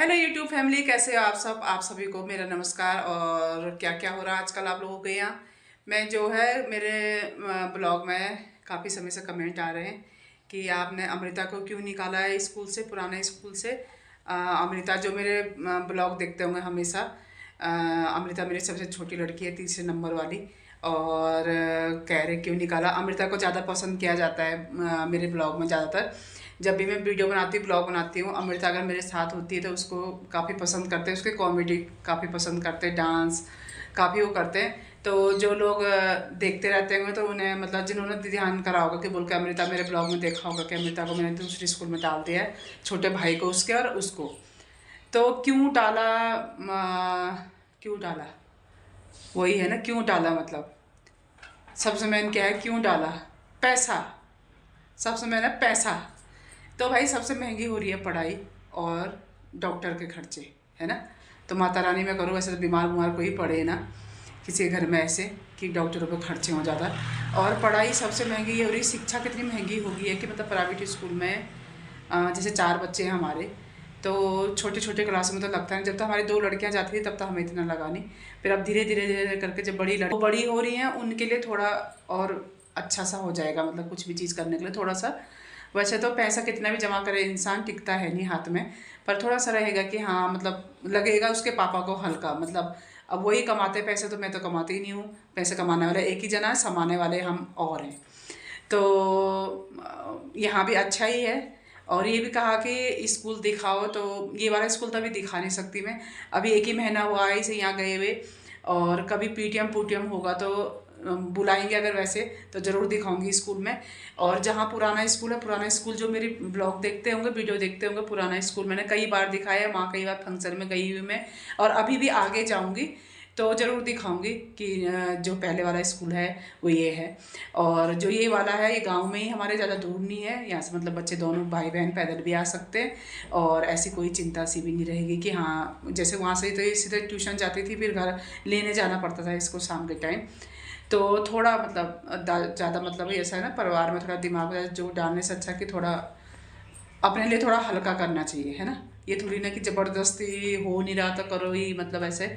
Hello YouTube family, कैसे हो आप सब। आप सभी को मेरा नमस्कार। और क्या क्या हो रहा है आजकल आप लोगों के यहाँ। मैं जो है मेरे ब्लॉग में काफ़ी समय से कमेंट आ रहे हैं कि आपने अमृता को क्यों निकाला है स्कूल से, पुराने स्कूल से। अमृता जो मेरे ब्लॉग देखते होंगे हमेशा, अमृता मेरी सबसे छोटी लड़की है, तीसरे नंबर वाली। और कह रहे क्यों निकाला। अमृता को ज़्यादा पसंद किया जाता है मेरे ब्लॉग में। ज़्यादातर जब भी मैं वीडियो बनाती हूँ, ब्लॉग बनाती हूँ, अमृता अगर मेरे साथ होती है तो उसको काफ़ी पसंद करते हैं, उसके कॉमेडी काफ़ी पसंद करते हैं, डांस काफ़ी वो करते हैं। तो जो लोग देखते रहते होंगे तो उन्हें मतलब जिन्होंने ध्यान करा होगा कि बोल के अमृता मेरे ब्लॉग में देखा होगा कि अमृता को मैंने दूसरी स्कूल में डाल दिया है, छोटे भाई को उसके और उसको। तो क्यों डाला, क्यों डाला, वही है ना, क्यों डाला मतलब सबसे मेन क्या है, क्यों डाला। पैसा, सबसे मेन है पैसा। तो भाई सबसे महंगी हो रही है पढ़ाई और डॉक्टर के खर्चे, है ना। तो माता रानी में करो, वैसे तो बीमार बीमार कोई पड़े ना किसी के घर में ऐसे कि डॉक्टरों पे खर्चे हो ज़्यादा। और पढ़ाई सबसे महंगी ये हो रही। शिक्षा कितनी महंगी हो गई है कि मतलब प्राइवेट स्कूल में जैसे 4 बच्चे हैं हमारे, तो छोटे छोटे क्लास में तो लगता है। जब तक हमारी 2 लड़कियां जाती थी तब तक हमें इतना लगा नहीं। फिर अब धीरे धीरे धीरे करके जब बड़ी हो रही हैं उनके लिए थोड़ा और अच्छा सा हो जाएगा, मतलब कुछ भी चीज़ करने के लिए थोड़ा सा। वैसे तो पैसा कितना भी जमा करे इंसान टिकता है नहीं हाथ में, पर थोड़ा सा रहेगा कि हाँ मतलब लगेगा उसके पापा को हल्का। मतलब अब वही कमाते पैसे, तो मैं तो कमाती ही नहीं हूँ। पैसे कमाने वाले एक ही जना है, समाने वाले हम और हैं। तो यहाँ भी अच्छा ही है। और ये भी कहा कि स्कूल दिखाओ, तो ये वाला स्कूल तो अभी दिखा नहीं सकती मैं। अभी एक ही महीना हुआ है इसे यहाँ गए हुए। और कभी पीटीएम पूटीएम होगा तो बुलाएंगे अगर वैसे, तो ज़रूर दिखाऊंगी स्कूल में। और जहाँ पुराना स्कूल है, पुराना स्कूल जो मेरी ब्लॉग देखते होंगे, वीडियो देखते होंगे, पुराना स्कूल मैंने कई बार दिखाया है, वहाँ कई बार फंक्शन में गई हुई मैं। और अभी भी आगे जाऊँगी तो ज़रूर दिखाऊंगी कि जो पहले वाला स्कूल है वो ये है। और जो ये वाला है ये गांव में ही हमारे, ज़्यादा दूर नहीं है यहाँ से। मतलब बच्चे दोनों भाई बहन पैदल भी आ सकते हैं और ऐसी कोई चिंता सी भी नहीं रहेगी कि हाँ जैसे वहाँ से तो सीधे ट्यूशन जाती थी, फिर घर लेने जाना पड़ता था इसको शाम के टाइम। तो थोड़ा मतलब ज़्यादा मतलब ऐसा है ना, परिवार में थोड़ा दिमाग में जो डालने से अच्छा कि थोड़ा अपने लिए थोड़ा हल्का करना चाहिए, है ना। ये थोड़ी ना कि ज़बरदस्ती हो नहीं रहा तो करो ही, मतलब ऐसे।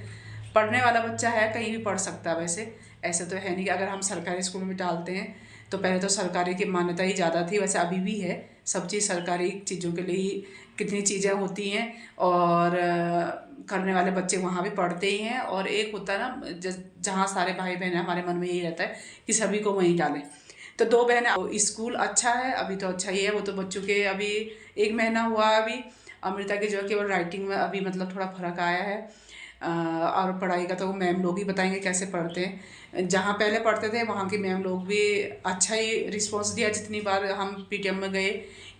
पढ़ने वाला बच्चा है कहीं भी पढ़ सकता है वैसे। ऐसे तो है नहीं कि अगर हम सरकारी स्कूल में डालते हैं तो पहले तो सरकारी की मान्यता ही ज़्यादा थी, वैसे अभी भी है। सब चीज़ सरकारी चीज़ों के लिए ही कितनी चीज़ें होती हैं। और करने वाले बच्चे वहाँ भी पढ़ते ही हैं। और एक होता है ना जहाँ सारे भाई बहन हैं, हमारे मन में यही रहता है कि सभी को वहीं डालें। तो 2 बहनें, स्कूल अच्छा है अभी तो, अच्छा ही है वो तो। बच्चों के अभी 1 महीना हुआ है अभी। अमृता की जो है केवल राइटिंग में अभी मतलब थोड़ा फ़र्क आया है। और पढ़ाई का तो वो मैम लोग ही बताएंगे कैसे पढ़ते हैं। जहाँ पहले पढ़ते थे वहाँ की मैम लोग भी अच्छा ही रिस्पॉन्स दिया जितनी बार हम पीटीएम में गए,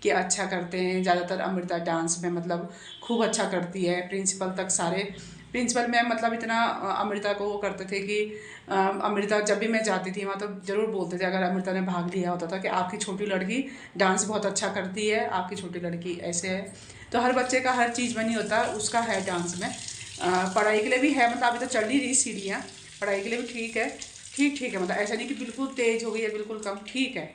कि अच्छा करते हैं। ज़्यादातर अमृता डांस में मतलब खूब अच्छा करती है। प्रिंसिपल तक सारे, प्रिंसिपल मैम मतलब इतना अमृता को वो करते थे कि अमृता जब भी मैं जाती थी वहाँ तो ज़रूर बोलते थे, अगर अमृता ने भाग लिया होता था, कि आपकी छोटी लड़की डांस बहुत अच्छा करती है, आपकी छोटी लड़की ऐसे है। तो हर बच्चे का हर चीज़ में नहीं होता, उसका है डांस में। पढ़ाई के लिए भी है, मतलब अभी तो चल ही रही सीढ़ियाँ। पढ़ाई के लिए भी ठीक है, ठीक ठीक है। मतलब ऐसा नहीं कि बिल्कुल तेज़ हो गई है, बिल्कुल कम, ठीक है।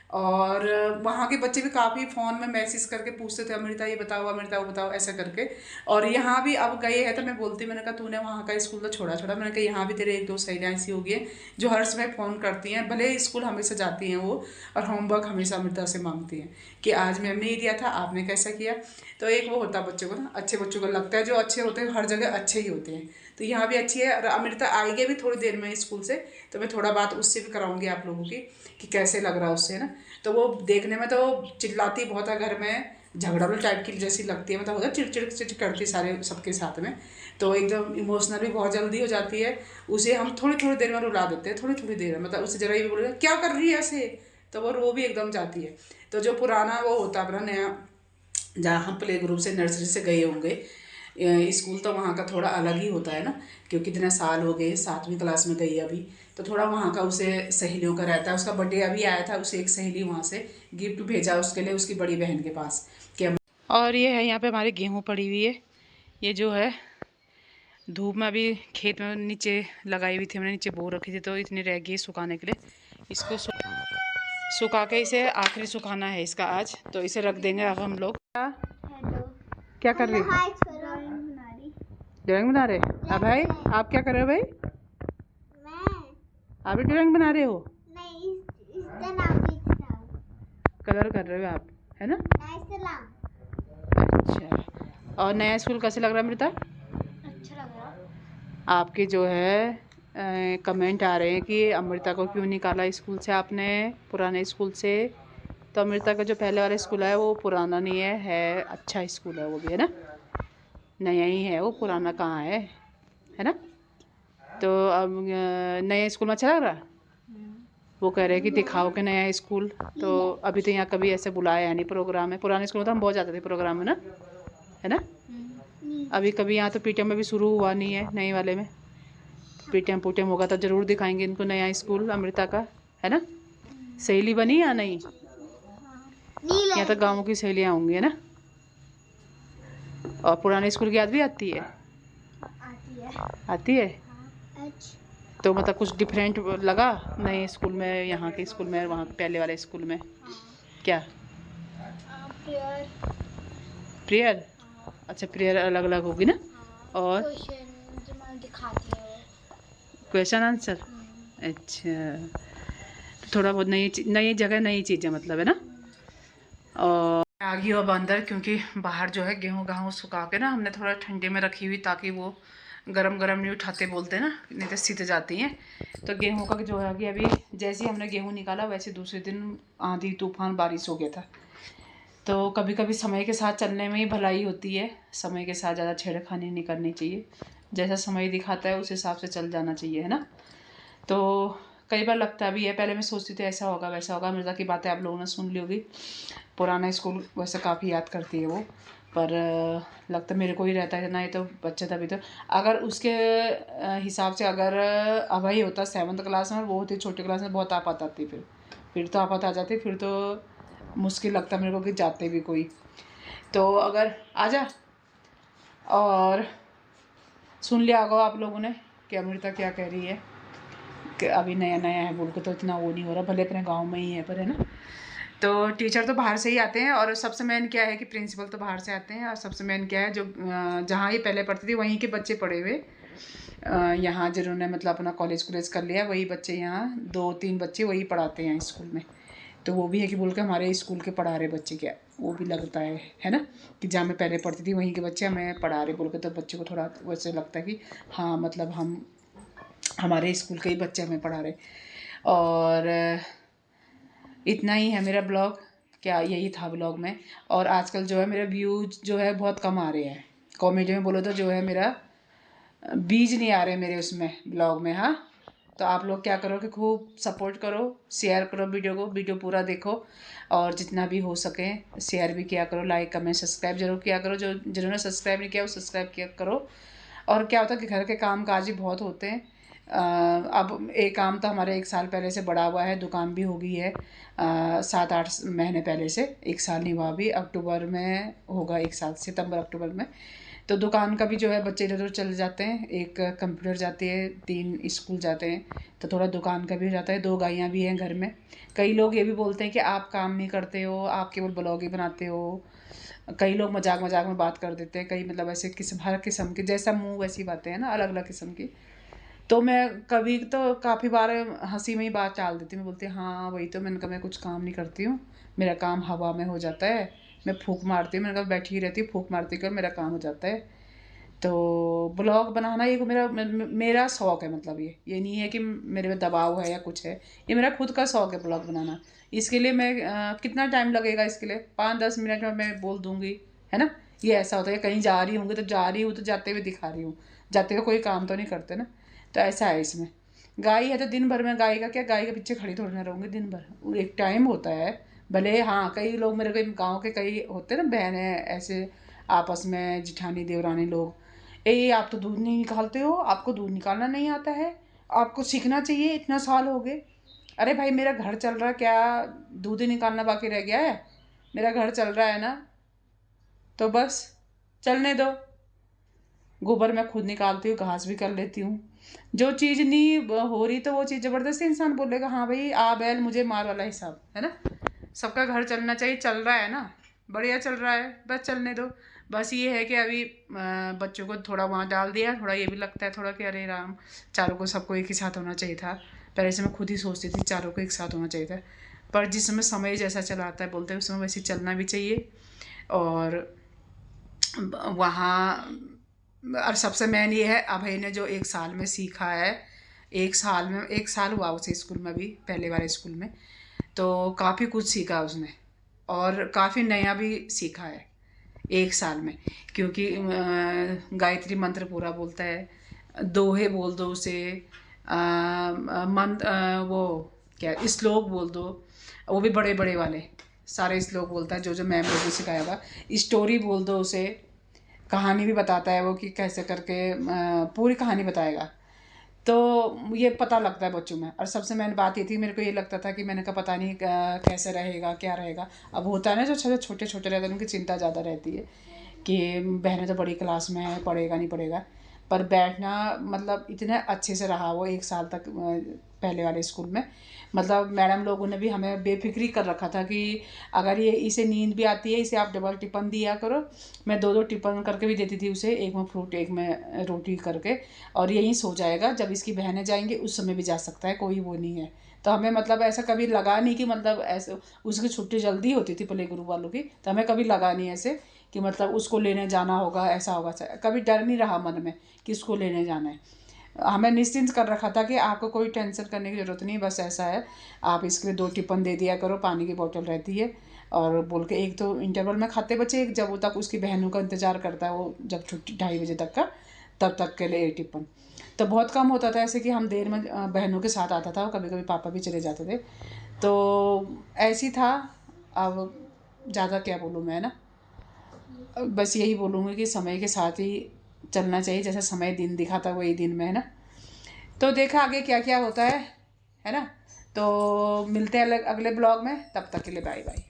और वहाँ के बच्चे भी काफ़ी फ़ोन में मैसेज करके पूछते थे, अमृता ये बताओ, अमृता वो बताओ, ऐसा करके। और यहाँ भी अब गए हैं तो मैं बोलती, मैंने कहा तूने वहाँ का स्कूल तो छोड़ा छोड़ा, मैंने कहा यहाँ भी तेरे 1-2 सहेलियाँ ऐसी हो गई हैं जो हर समय फ़ोन करती हैं, भले स्कूल हमेशा जाती हैं वो, और होमवर्क हमेशा अमृता से मांगती हैं कि आज मैम ने ये दिया था, आपने कैसा किया। तो एक वो होता है बच्चों को ना, अच्छे बच्चों को लगता है जो अच्छे होते हैं हर जगह अच्छे ही होते हैं। तो यहाँ भी अच्छी है। और अमृता आएगी भी थोड़ी देर में स्कूल से, तो मैं थोड़ा बात उससे भी कराऊंगी आप लोगों की कि कैसे लग रहा है उससे, ना। तो वो देखने में तो चिल्लाती बहुत है घर में, झगड़ालू टाइप की जैसी लगती है, मतलब होता है चिड़चिड़ चिड़ करती सारे सबके साथ में। तो एकदम इमोशनल भी बहुत जल्दी हो जाती है। उसे हम थोड़ी थोड़ी देर में रुला देते हैं, थोड़ी थोड़ी देर में, मतलब उससे जरा ये भी बोले क्या कर रही है ऐसे, तो वो रो भी एकदम जाती है। तो जो पुराना वो होता है अपना नया, जहाँ हम प्ले ग्रुप से नर्सरी से गए होंगे स्कूल, तो वहाँ का थोड़ा अलग ही होता है ना, क्योंकि इतने साल हो गए, 7वीं क्लास में गई अभी। तो थोड़ा वहाँ का उसे सहेलियों का रहता है। उसका बर्थडे अभी आया था, उसे एक सहेली वहाँ से गिफ्ट भेजा उसके लिए, उसकी बड़ी बहन के पास कि और ये है यहाँ पे हमारी गेहूँ पड़ी हुई है। ये जो है धूप में अभी खेत में नीचे लगाई हुई थी मैंने, नीचे बो रखी थी, तो इतनी रह गई सुखाने के लिए। इसको सुखा के इसे आखिरी सुखाना है इसका आज, तो इसे रख देंगे अब हम लोग। क्या कर रही है? ड्राइंग बना रहे हैं भाई? आप क्या कर रहे हो भाई? आप भी ड्राइंग बना रहे हो? नहीं, इसका नाम लिख रहा हूँ। कलर कर रहे हो आप, है ना? अच्छा, और नया स्कूल कैसे लग रहा है अमृता? अच्छा लग रहा। आपके जो है कमेंट आ रहे हैं कि अमृता को क्यों निकाला स्कूल से आपने, पुराने स्कूल से। तो अमृता का जो पहले वाला स्कूल है वो पुराना नहीं है अच्छा स्कूल है वो भी, है ना? नया ही है वो, पुराना कहाँ है ना? तो अब नया स्कूल में अच्छा लग रहा? वो कह रहे हैं कि दिखाओ कि नया स्कूल। तो अभी तो यहाँ कभी ऐसे बुलाया है नहीं प्रोग्राम में। पुराने स्कूल में तो हम बहुत जाते थे प्रोग्राम में ना, है ना? अभी कभी यहाँ तो पीटीएम में भी शुरू हुआ नहीं है नए वाले में। पीटीएम होगा तो ज़रूर दिखाएंगे इनको नया स्कूल अमृता का, है ना? सहेली बनी या नहीं? यहाँ तो गाँव की सहेलियाँ होंगी, है ना? और पुराने स्कूल की याद भी आती है? आती है। तो मतलब कुछ डिफरेंट लगा नए स्कूल में, यहाँ के स्कूल में, वहाँ पहले वाले स्कूल में? क्या? प्रेयर। अच्छा, प्रेयर अलग अलग होगी ना? और क्वेश्चन आंसर। अच्छा, थोड़ा बहुत नई जगह नई चीज़ें मतलब, है ना? और आ गई अब अंदर, क्योंकि बाहर जो है गेहूँ सुखा के ना हमने थोड़ा ठंडे में रखी हुई, ताकि वो गरम गरम नहीं उठाते बोलते हैं ना, नहीं तो सीध जाती हैं। तो गेहूं का जो है कि अभी जैसे ही हमने गेहूं निकाला वैसे दूसरे दिन आंधी तूफान बारिश हो गया था। तो कभी कभी समय के साथ चलने में ही भलाई होती है, समय के साथ ज़्यादा छेड़खानी नहीं करनी चाहिए, जैसा समय दिखाता है उस हिसाब से चल जाना चाहिए, है ना? तो कई बार लगता भी है, पहले मैं सोचती थी ऐसा होगा वैसा होगा। मिर्ज़ा की बातें आप लोगों ने सुन ली होगी। पुराना स्कूल वैसे काफ़ी याद करती है वो, पर लगता मेरे को ही रहता है ना, ये तो बच्चा तभी तो। अगर उसके हिसाब से अगर अभय होता 7th क्लास में, वो होती छोटी क्लास में, बहुत आफत आती, फिर तो आफत आ जाती, फिर तो मुश्किल लगता मेरे को कि जाते भी कोई। तो अगर आजा, और सुन लिया होगा आप लोगों ने कि अमृता क्या कह रही है कि अभी नया नया है बोल के तो इतना वो नहीं हो रहा, भले अपने गाँव में ही है पर, है ना? तो टीचर तो बाहर से ही आते हैं, और सबसे मेन क्या है कि प्रिंसिपल तो बाहर से आते हैं, और सबसे मेन क्या है जो जहाँ ये पहले पढ़ती थी वहीं के बच्चे पढ़े हुए यहाँ, जिन्होंने मतलब अपना कॉलेज कर लिया, वही बच्चे यहाँ 2-3 बच्चे वही पढ़ाते हैं स्कूल में। तो वो भी है कि बोल के हमारे स्कूल के पढ़ा रहे बच्चे, क्या वो भी लगता है ना, कि जहाँ मैं पहले पढ़ती थी वहीं के बच्चे हमें पढ़ा रहे बोल के, तो बच्चे को थोड़ा वैसे लगता है कि हाँ मतलब हमारे स्कूल के ही बच्चे हमें पढ़ा रहे। और इतना ही है मेरा ब्लॉग, क्या यही था ब्लॉग में। और आजकल जो है मेरे व्यूज जो है बहुत कम आ रहे हैं, कॉमेडी में बोलो तो जो है मेरा बीज नहीं आ रहे मेरे उसमें ब्लॉग में। हाँ, तो आप लोग क्या करो कि खूब सपोर्ट करो, शेयर करो वीडियो पूरा देखो, और जितना भी हो सके शेयर भी किया करो, लाइक कमेंट सब्सक्राइब जरूर किया करो, जो जिन्होंने सब्सक्राइब नहीं किया वो सब्सक्राइब किया करो। और क्या होता है कि घर के काम काज ही बहुत होते हैं। अब एक काम तो हमारे 1 साल पहले से बढ़ा हुआ है, दुकान भी हो गई है 7-8 महीने पहले से, 1 साल नहीं हुआ अभी, अक्टूबर में होगा 1 साल, सितंबर अक्टूबर में। तो दुकान का भी जो है बच्चे इधर उधर चले जाते हैं, एक कंप्यूटर जाती है, 3 स्कूल जाते हैं, तो थोड़ा दुकान का भी हो जाता है। 2 गायें भी हैं घर में। कई लोग ये भी बोलते हैं कि आप काम नहीं करते हो, आप केवल ब्लॉग ही बनाते हो। कई लोग मजाक में बात कर देते हैं, कई मतलब ऐसे हर किस्म की, जैसा मुँह वैसी बातें हैं ना, अलग अलग किस्म की। तो मैं कभी तो काफ़ी बार हंसी में ही बात टाल देती हूँ, मैं बोलती हाँ वही तो, मैंने कहा मैं कुछ काम नहीं करती हूँ, मेरा काम हवा में हो जाता है, मैं फूंक मारती हूँ, मैंने कहा बैठी ही रहती हूँ फूंक मारती कर, मेरा काम हो जाता है। तो ब्लॉग बनाना ये मेरा शौक़ है, मतलब ये नहीं है कि मेरे में दबाव है या कुछ है, ये मेरा खुद का शौक़ है ब्लॉग बनाना। इसके लिए मैं कितना टाइम लगेगा, इसके लिए 5-10 मिनट में मैं बोल दूँगी, है ना? ये ऐसा होता है कहीं जा रही हूँ तो जा रही हूँ तो जाते हुए दिखा रही हूँ, जाते हुए कोई काम तो नहीं करते ना। तो ऐसा है इसमें। गाय है तो दिन भर में गाय का क्या, गाय के पीछे खड़ी थोड़ी ना रहूँगी दिन भर, एक टाइम होता है। भले हाँ कई लोग मेरे को गाँव के कई होते ना बहनें ऐसे आपस में, जिठानी देवरानी लोग, ए आप तो दूध नहीं निकालते हो, आपको दूध निकालना नहीं आता है, आपको सीखना चाहिए, इतना साल हो गए। अरे भाई मेरा घर चल रहा है, क्या दूध ही निकालना बाकी रह गया है? मेरा घर चल रहा है ना, तो बस चलने दो। गोबर मैं खुद निकालती हूँ, घास भी कर लेती हूँ। जो चीज़ नहीं हो रही तो वो चीज़ ज़बरदस्ती इंसान बोलेगा हाँ भाई आ बैल मुझे मार वाला हिसाब, है ना? सबका घर चलना चाहिए, चल रहा है ना, बढ़िया चल रहा है, बस चलने दो। बस ये है कि अभी बच्चों को थोड़ा वहाँ डाल दिया, थोड़ा ये भी लगता है थोड़ा कि अरे राम, चारों को सबको एक ही साथ होना चाहिए था। पहले से मैं खुद ही सोचती थी चारों को एक साथ होना चाहिए था, पर जिस समय समय जैसा चला आता है बोलते हैं उस समय वैसे चलना भी चाहिए। और वहाँ और सबसे मेन ये है अभय ने जो 1 साल में सीखा है, 1 साल हुआ उसे स्कूल में, भी पहले वाले स्कूल में, तो काफ़ी कुछ सीखा उसने और काफ़ी नया भी सीखा है 1 साल में। क्योंकि गायत्री मंत्र पूरा बोलता है, दोहे बोल दो उसे, वो क्या श्लोक बोल दो, वो भी बड़े बड़े वाले सारे श्लोक बोलता है जो जो मैम ने भी सिखाया हुआ। स्टोरी बोल दो उसे, कहानी भी बताता है वो कि कैसे करके पूरी कहानी बताएगा। तो ये पता लगता है बच्चों में। और सबसे मेन बात ये थी, मेरे को ये लगता था कि मैंने कहा पता नहीं कैसे रहेगा क्या रहेगा। अब होता है ना जो छोटे छोटे रहते हैं उनकी चिंता ज़्यादा रहती है कि बहनें तो बड़ी क्लास में है, पढ़ेगा नहीं पढ़ेगा। पर बैठना मतलब इतने अच्छे से रहा वो 1 साल तक पहले वाले स्कूल में। मतलब मैडम लोगों ने भी हमें बेफिक्री कर रखा था कि अगर ये इसे नींद भी आती है इसे आप डबल टिफ़िन दिया करो। मैं 2-2 टिफ़िन करके भी देती थी उसे, एक में फ्रूट एक में रोटी करके, और यहीं सो जाएगा। जब इसकी बहनें जाएंगी उस समय भी जा सकता है, कोई वो नहीं है। तो हमें मतलब ऐसा कभी लगा नहीं कि मतलब ऐसे उसकी छुट्टी जल्दी होती थी प्ले ग्रुप वालों की, तो हमें कभी लगा नहीं ऐसे कि मतलब उसको लेने जाना होगा, ऐसा होगा। कभी डर नहीं रहा मन में कि उसको लेने जाना है। हमें निश्चिंत कर रखा था कि आपको कोई टेंशन करने की ज़रूरत नहीं, बस ऐसा है आप इसके लिए 2 टिफ़िन दे दिया करो, पानी की बोतल रहती है। और बोल के एक तो इंटरवल में खाते बच्चे, एक जब वो तक उसकी बहनों का इंतज़ार करता है, वो जब छुट्टी 2:30 बजे तक का, तब तक के लिए 1 टिफ़िन। तो बहुत कम होता था ऐसे कि हम देर में बहनों के साथ आता था, कभी कभी पापा भी चले जाते थे। तो ऐसी था। अब ज़्यादा क्या बोलूँ मैं ना, बस यही बोलूँगी कि समय के साथ ही चलना चाहिए, जैसा समय दिन दिखाता वही दिन में है ना। तो देखा आगे क्या क्या होता है ना। तो मिलते हैं अगले ब्लॉग में, तब तक के लिए बाय बाय।